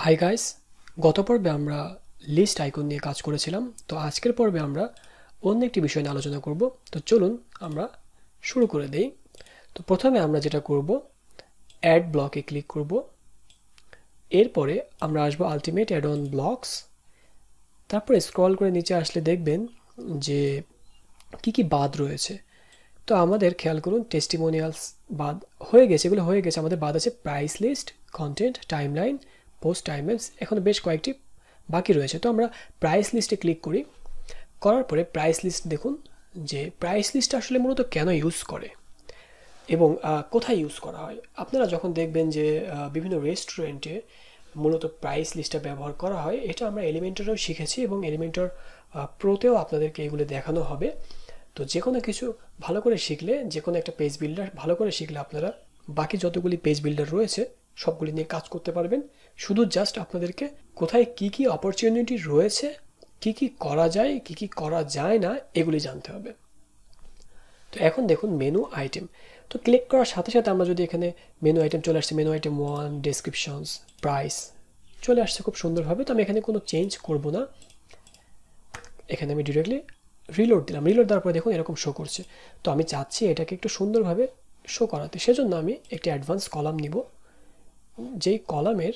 Hi guys, গত পর্বে আমরা লিস্ট আইকন নিয়ে কাজ করেছিলাম। তো আজকের পর্বে আমরা অন্য একটি বিষয় নিয়ে আলোচনা করব। তো চলুন আমরা শুরু করে দেই। তো প্রথমে আমরা যেটা করব, অ্যাড ব্লকে ক্লিক করব। এরপরে আমরা আসবো আলটিমেট অ্যাড অন ব্লকস। তারপরে স্ক্রল করে নিচে আসলে দেখবেন যে কি বাদ রয়েছে। তো আমাদের খেয়াল করুন, টেস্টিমোনিয়ালস বাদ হয়ে গেছে, এগুলো হয়ে গেছে। আমাদের বাদ আছে price list, content, timeline, post timelines, এখন বেশ কয়েকটি বাকি রয়েছে। তো আমরা প্রাইস লিস্টে ক্লিক করি। করার পরে প্রাইস লিস্ট দেখুন যে প্রাইস লিস্ট আসলে মূলত কেন ইউজ করে এবং কোথায় ইউজ করা হয়। আপনারা যখন দেখবেন যে বিভিন্ন রেস্টুরেন্টে মূলত প্রাইস লিস্টটা ব্যবহার করা হয়, এটা আমরা এলিমেন্টরেও শিখেছি এবং এলিমেন্টর প্রোতেও আপনাদেরকে এগুলো দেখানো হবে। তো যে কোনো কিছু ভালো করে শিখলে, যে কোনো একটা পেজ বিল্ডার ভালো করে শিখলে আপনারা বাকি যতগুলি পেজ বিল্ডার রয়েছে সবগুলি নিয়ে কাজ করতে পারবেন। শুধু জাস্ট আপনাদেরকে কোথায় কি অপরচুনিটি রয়েছে, কি করা যায়, কি করা যায় না, এগুলি জানতে হবে। তো এখন দেখুন মেনু আইটেম। তো ক্লিক করার সাথে সাথে আমরা যদি এখানে মেনু আইটেম চলে আসছে, মেনু আইটেম 1, ডেসক্রিপশনস, প্রাইস চলে আসছে খুব সুন্দরভাবে। তো আমি এখানে কোনো চেঞ্জ করব না, এখানে আমি ডিরেক্টলি রিলোড দিলাম। রিলোড দেওয়ার পরে দেখুন এরকম শো করছে। তো আমি চাচ্ছি এটাকে একটু সুন্দরভাবে শো করাতে, সেজন্য আমি একটি অ্যাডভান্স কলাম নিব। যেই কলামের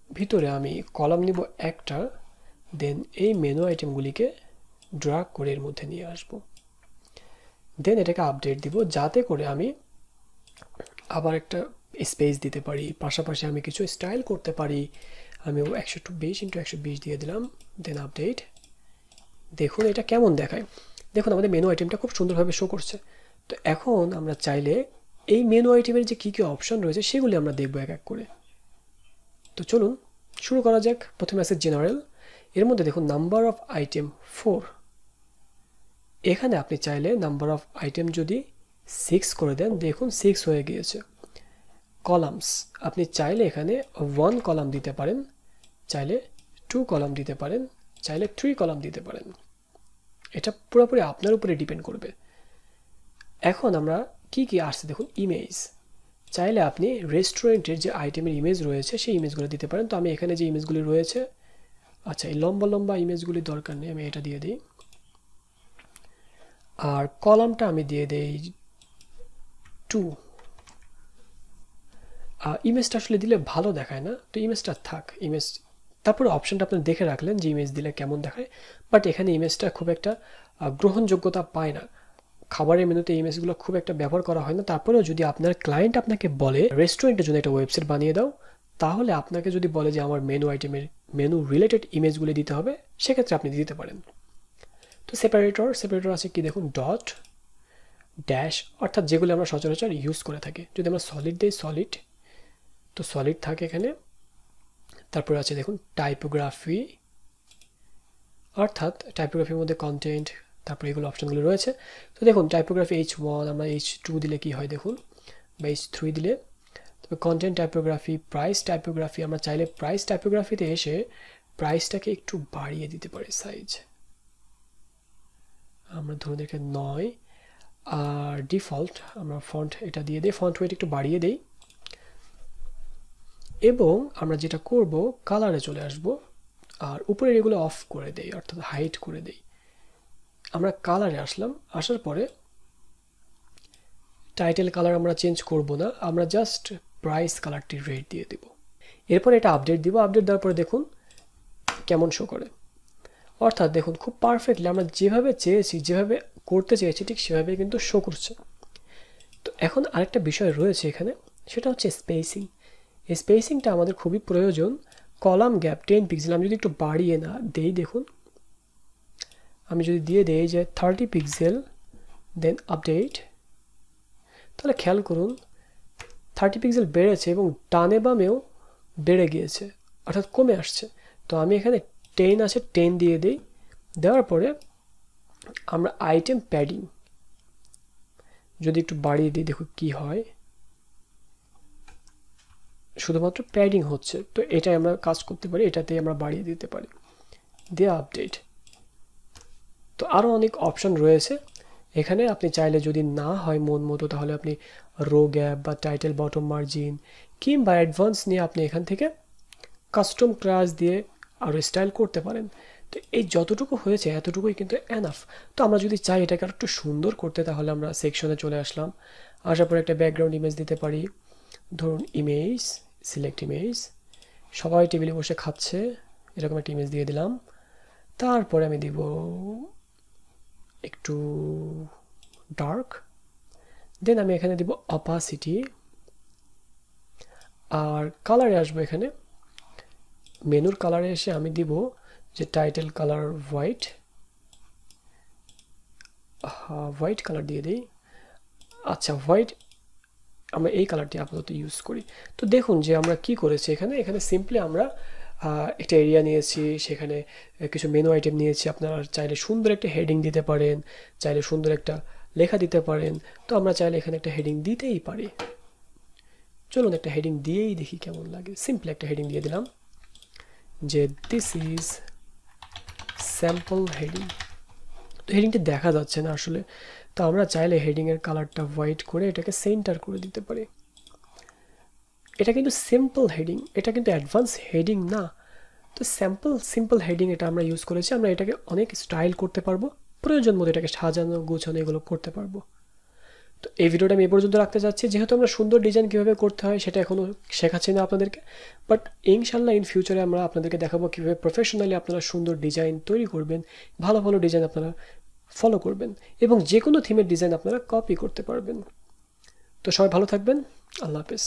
ভিতরে আমি কলাম নিব একটা, দেন এই মেনু আইটেমগুলিকে ড্র্যাগ করে এর মধ্যে নিয়ে আসব। দেন এটাকে আপডেট দিব যাতে করে আমি আবার একটা স্পেস দিতে পারি, পাশাপাশি আমি কিছু স্টাইল করতে পারি। আমি 120x120 দিয়ে দিলাম, দেন আপডেট। দেখুন এটা কেমন দেখায়। দেখুন আমাদের মেনু আইটেমটা খুব সুন্দরভাবে শো করছে। তো এখন আমরা চাইলে এই মেনু আইটেমের যে কী অপশন রয়েছে সেগুলি আমরা দেখব এক এক করে। তো চলুন শুরু করা যাক। প্রথমে আছে জেনারেল, এর মধ্যে দেখুন নাম্বার অফ আইটেম 4। এখানে আপনি চাইলে নাম্বার অফ আইটেম যদি 6 করে দেন, দেখুন 6 হয়ে গিয়েছে। কলামস, আপনি চাইলে এখানে 1 কলাম দিতে পারেন, চাইলে 2 কলাম দিতে পারেন, চাইলে 3 কলাম দিতে পারেন। এটা পুরোপুরি আপনার উপরে ডিপেন্ড করবে। এখন আমরা কি আসছে দেখুন, ইমেজ। চাইলে আপনি রেস্টুরেন্টের যে আইটেমের ইমেজ রয়েছে সেই ইমেজগুলো দিতে পারেন। তো আমি এখানে যে ইমেজগুলি রয়েছে, আচ্ছা এই লম্বা লম্বা ইমেজগুলি দরকার নেই, আমি এটা দিয়ে দিই। আর কলামটা আমি দিয়ে দেই 2। ইমেজটা আসলে দিলে ভালো দেখায় না, তো ইমেজটা থাক। ইমেজ তারপরে অপশানটা আপনি দেখে রাখলেন যে ইমেজ দিলে কেমন দেখায়, বাট এখানে ইমেজটা খুব একটা গ্রহণযোগ্যতা পায় না। খাবারের মেনুতে ইমেজগুলো খুব একটা ব্যবহার করা হয় না। তারপরেও যদি আপনার ক্লায়েন্ট আপনাকে বলে রেস্টুরেন্টের জন্য একটা ওয়েবসাইট বানিয়ে দাও, তাহলে আপনাকে যদি বলে যে আমার মেনু আইটেমের মেনু রিলেটেড ইমেজগুলি দিতে হবে, সেক্ষেত্রে আপনি দিতে পারেন। তো সেপারেটর আছে কি দেখুন, ডট, ড্যাশ, অর্থাৎ যেগুলো আমরা সচরাচর ইউজ করে থাকি। যদি আমরা সলিড দিই, সলিড, তো সলিড থাকে এখানে। তারপরে আছে দেখুন টাইপোগ্রাফি, অর্থাৎ টাইপোগ্রাফির মধ্যে কন্টেন্ট, তারপরে এগুলো অপশানগুলো রয়েছে। তো দেখুন টাইপোগ্রাফি H1, আমরা H2 দিলে কি হয় দেখুন, বা H3 দিলে। তবে কন্টেন্ট টাইপোগ্রাফি, প্রাইস টাইপোগ্রাফি, আমরা চাইলে প্রাইস টাইপোগ্রাফিতে এসে প্রাইসটাকে একটু বাড়িয়ে দিতে পারি সাইজ, আমরা ধরুন এখানে 9। আর ডিফল্ট আমরা ফন্ট এটা দিয়ে দিই, ফন্ট ওয়েট একটু বাড়িয়ে দেই। এবং আমরা যেটা করব, কালারে চলে আসব আর উপরে এগুলো অফ করে দেই, অর্থাৎ হাইড করে দেই। আমরা কালারে আসলাম, আসার পরে টাইটেল কালার আমরা চেঞ্জ করব না, আমরা জাস্ট প্রাইস কালারটি রেড দিয়ে দেব। এরপর এটা আপডেট দিব। আপডেট দেওয়ার পরে দেখুন কেমন শো করে। অর্থাৎ দেখুন খুব পারফেক্টলি আমরা যেভাবে চেয়েছি, যেভাবে করতে চেয়েছি ঠিক সেভাবে কিন্তু শো করছে। তো এখন আরেকটা বিষয় রয়েছে এখানে, সেটা হচ্ছে স্পেসিং। এই স্পেসিংটা আমাদের খুবই প্রয়োজন। কলাম গ্যাপ 10 পিক্সেল আমি যদি একটু বাড়িয়ে না দেই, দেখুন আমি যদি দিয়ে দেই যে 30 পিক্সেল, দেন আপডেট, তাহলে খেয়াল করুন 30 পিক্সেল বেড়েছে এবং ডানে বামেও বেড়ে গিয়েছে, অর্থাৎ কমে আসছে। তো আমি এখানে 10 আছে, 10 দিয়ে দিই। দেওয়ার পরে আমরা আইটেম প্যাডিং যদি একটু বাড়িয়ে দিই, দেখুন কি হয়, শুধুমাত্র প্যাডিং হচ্ছে। তো এটাই আমরা কাজ করতে পারি, এটাতেই আমরা বাড়িয়ে দিতে পারি, দিয়ে আপডেট। তো আরও অনেক অপশান রয়েছে এখানে। আপনি চাইলে যদি না হয় মন মতো, তাহলে আপনি রো গ্যাপ বা টাইটেল বটম মার্জিন কিংবা অ্যাডভান্স নিয়ে আপনি এখান থেকে কাস্টম ক্লাস দিয়ে আরও স্টাইল করতে পারেন। তো এই যতটুকু হয়েছে এতটুকুই কিন্তু এনাফ। তো আমরা যদি চাই এটাকে আর একটু সুন্দর করতে, তাহলে আমরা সেকশনে চলে আসলাম, আসার পর একটা ব্যাকগ্রাউন্ড ইমেজ দিতে পারি। ধরুন ইমেজ, সিলেক্ট ইমেজ, সবাই টেবিলে বসে খাচ্ছে, এরকম একটা ইমেজ দিয়ে দিলাম। তারপরে আমি দিব একটু ডার্ক, দেন আমি এখানে দিব অপাসিটি, আর কালারে আসবো। এখানে মেনুর কালারে এসে আমি দিব যে title colour white, white colour দিয়ে দিই। আচ্ছা, হোয়াইট আমরা এই কালারটি আপাতত ইউজ করি। তো দেখুন যে আমরা কি করেছি এখানে সিম্পলি আমরা একটা এরিয়া নিয়েছি, সেখানে কিছু মেনু আইটেম নিয়েছি। আপনারা চাইলে সুন্দর একটা হেডিং দিতে পারেন, চাইলে সুন্দর একটা লেখা দিতে পারেন। তো আমরা চাইলে এখানে একটা হেডিং দিতেই পারি। চলুন একটা হেডিং দিয়েই দেখি কেমন লাগে। সিম্পল একটা হেডিং দিয়ে দিলাম যে দিস ইজ স্যাম্পল হেডিং। তো হেডিংটি দেখা যাচ্ছে না আসলে, তো আমরা চাইলে হেডিংয়ের কালারটা হোয়াইট করে এটাকে সেন্টার করে দিতে পারি। এটা কিন্তু সিম্পল হেডিং, এটা কিন্তু অ্যাডভান্স হেডিং না। তো সিম্পল হেডিং এটা আমরা ইউজ করেছি। আমরা এটাকে অনেক স্টাইল করতে পারবো, প্রয়োজন মতো এটাকে সাজানো গোছানো এগুলো করতে পারবো। তো এই ভিডিওটা আমি এ পর্যন্ত রাখতে চাচ্ছি, যেহেতু আমরা সুন্দর ডিজাইন কীভাবে করতে হয় সেটা এখনও শেখাচ্ছি না আপনাদেরকে, বাট ইনশাল্লাহ ইন ফিউচারে আমরা আপনাদেরকে দেখাবো কীভাবে প্রফেশনালি আপনারা সুন্দর ডিজাইন তৈরি করবেন, ভালো ভালো ডিজাইন আপনারা ফলো করবেন, এবং যে কোনো থিমের ডিজাইন আপনারা কপি করতে পারবেন। তো সবাই ভালো থাকবেন, আল্লাহ হাফেজ।